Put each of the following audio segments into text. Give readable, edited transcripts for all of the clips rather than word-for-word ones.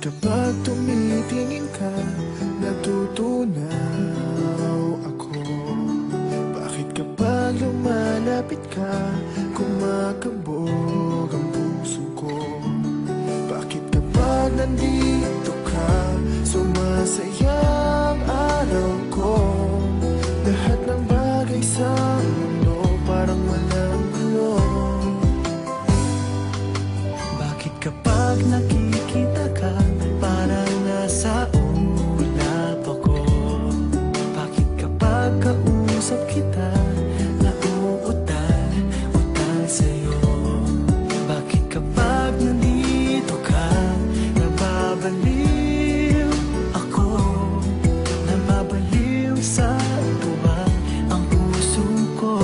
Kapag tumitingin ka, natutunaw ako. Bakit kapag lumalapit ka, kumakabog ang puso ko? Bakit kapag nandito ka, sumasaya ang araw ko? Lahat ng bagay sa mundo parang walang gulo. Bakit kapag nakikita ka, parang nasa ulap ako? Bakit kapag kausap kita, nauutal sa'yo? Bakit kapag nandito ka, nababaliw ako? Nababaliw sa tuwa ang puso ko.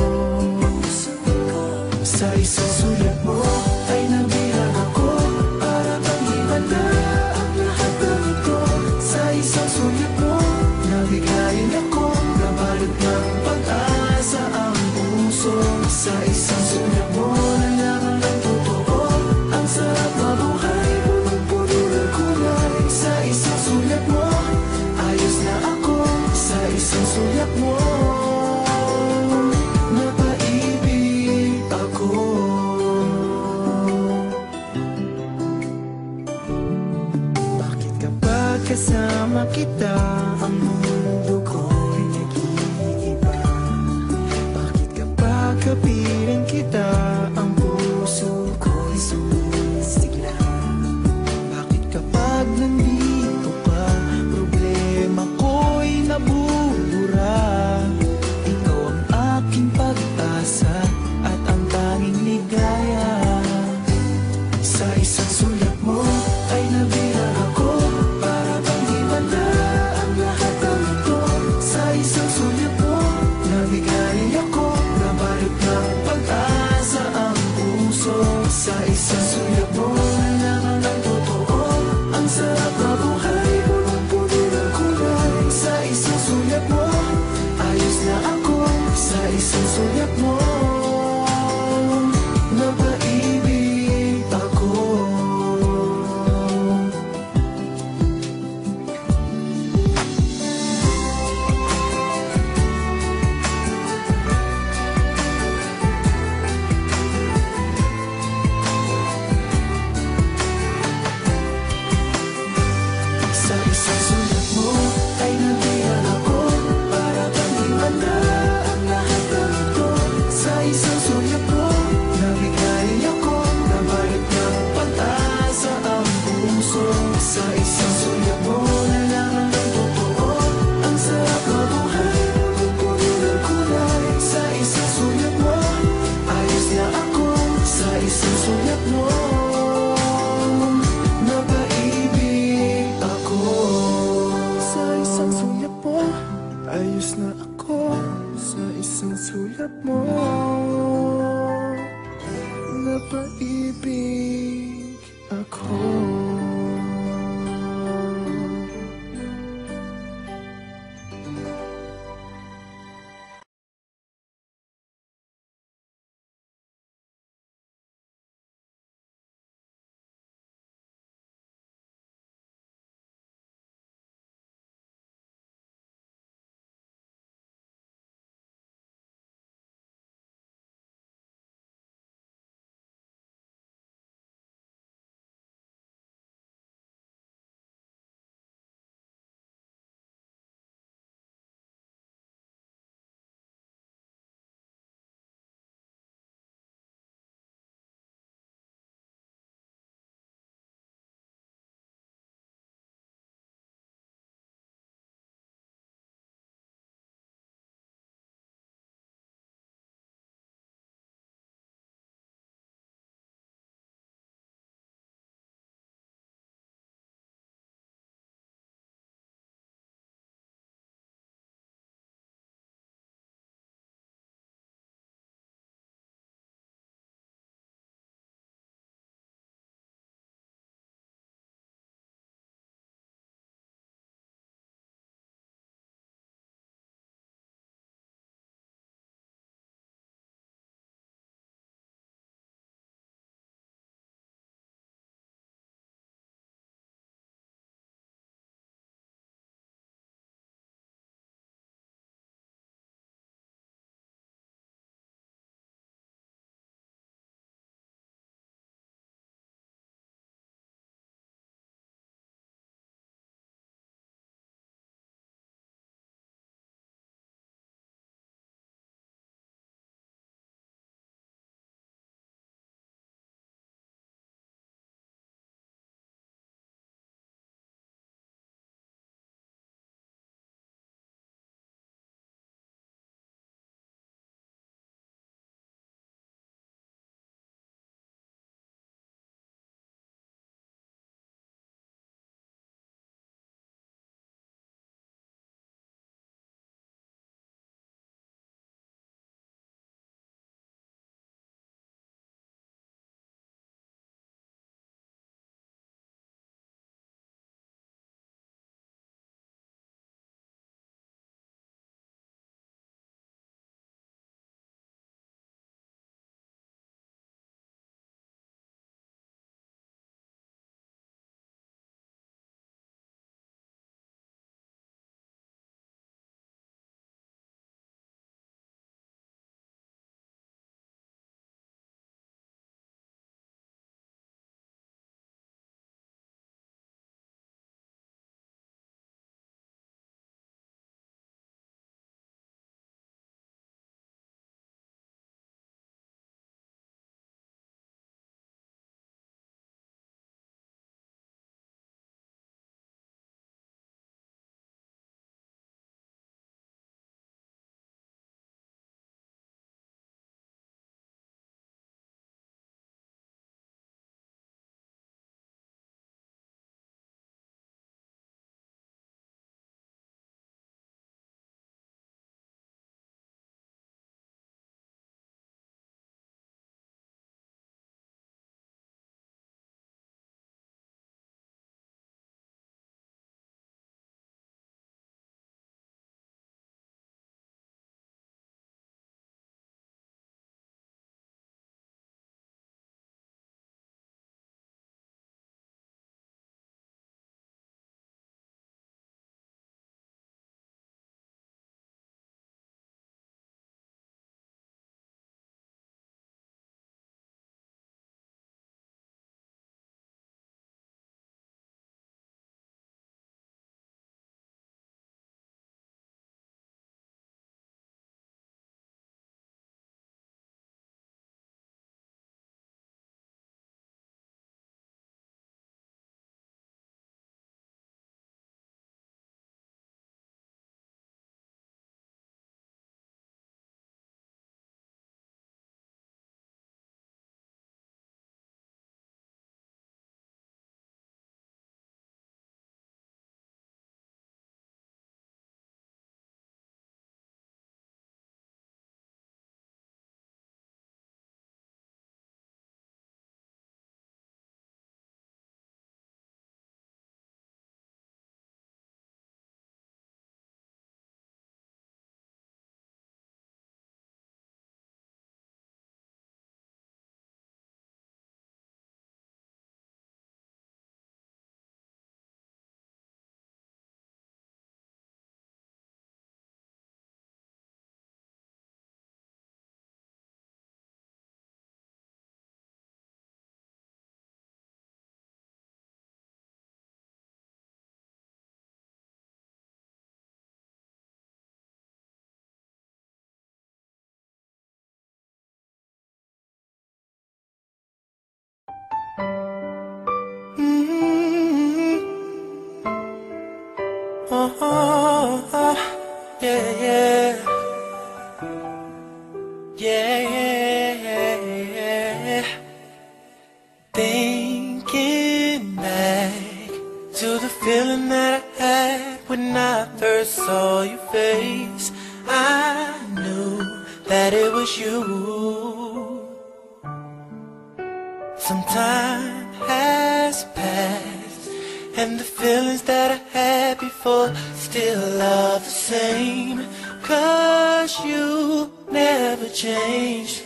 Sa isang sulat mo ay nabihag ako, para bang himala ang lahat ng ito. Sa isang sulat mo, nabigayin ako, nabalot ng pag-asa ang puso. Sa isang sulat mo, nalaman ng totoo, ang sarap mabuhay, punong-puno ng kulay. Sa isang sulat mo, ayos na ako. Sa isang sulat mo, napaibig ako. Bakit kapag kasama kita, ang mundo ko'y nag-iiba? Bakit kapag kapiling kita, ang puso ko'y sumisigla? Bakit kapag nandito ka, problema ko'y nabubura? Ikaw ang aking pag-asa at ang tanging ligaya. Sa isang sulat mo ay nabihag ako, para bang himala ang lahat ng ito. Sa isang sulat mo, nabigayin ako, nabalot ng pag-asa ang puso. Sa isang sulat mo, nalaman ng totoo, ang sarap mabuhay, punong-puno ng kulay. Sa isang sulat mo, ayos na ako. Sa isang sulat mo, napaibig ako. Sa isang sulat mo ay nabihag ako, para bang himala ang lahat ng ito. Sa isang sulat mo, nabigayin ako, nabalot ng pag-asa ang puso. Sa isang sulat mo, nalaman ng totoo, ang sarap mabuhay, punong-puno ng kulay. Sa isang sulat mo, ayos na ako. Sa isang sulat mo, napaibig ako. Sa isang sulat mo, ayos na ako. Sa isang sulat mo, napaibig ako. Oh, yeah, yeah, yeah. Thinking back to the feeling that I had when I first saw your face, I knew that it was you. Some time has passed, and the feelings that I had before still are the same, 'cause you never changed,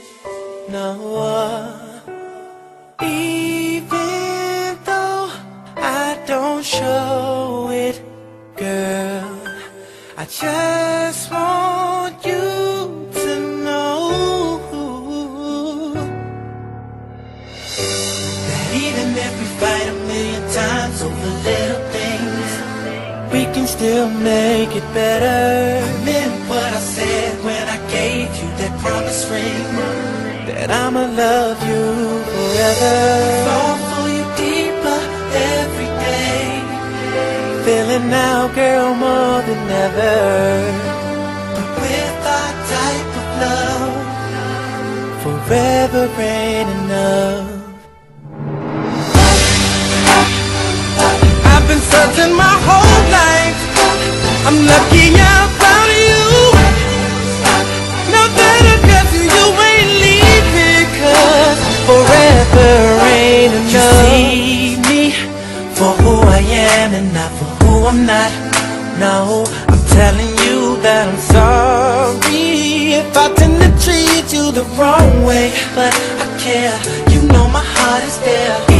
no. Even though I don't show it, girl, I just want you to know that even if we fight a million times over little things, we can still make it better. I meant what I said when I gave you that promise ring, that I'ma love you forever. Fall for you deeper every day, feeling now, girl, more than ever. But with our type of love, forever ain't enough. I've been searching my whole life, I'm lucky I found you. Now that I got you, you ain't leaving, 'cause forever ain't enough. You see me for who I am and not for who I'm not. No, I'm telling you that I'm sorry if I tend to treat you the wrong way, but I care, you know my heart is there.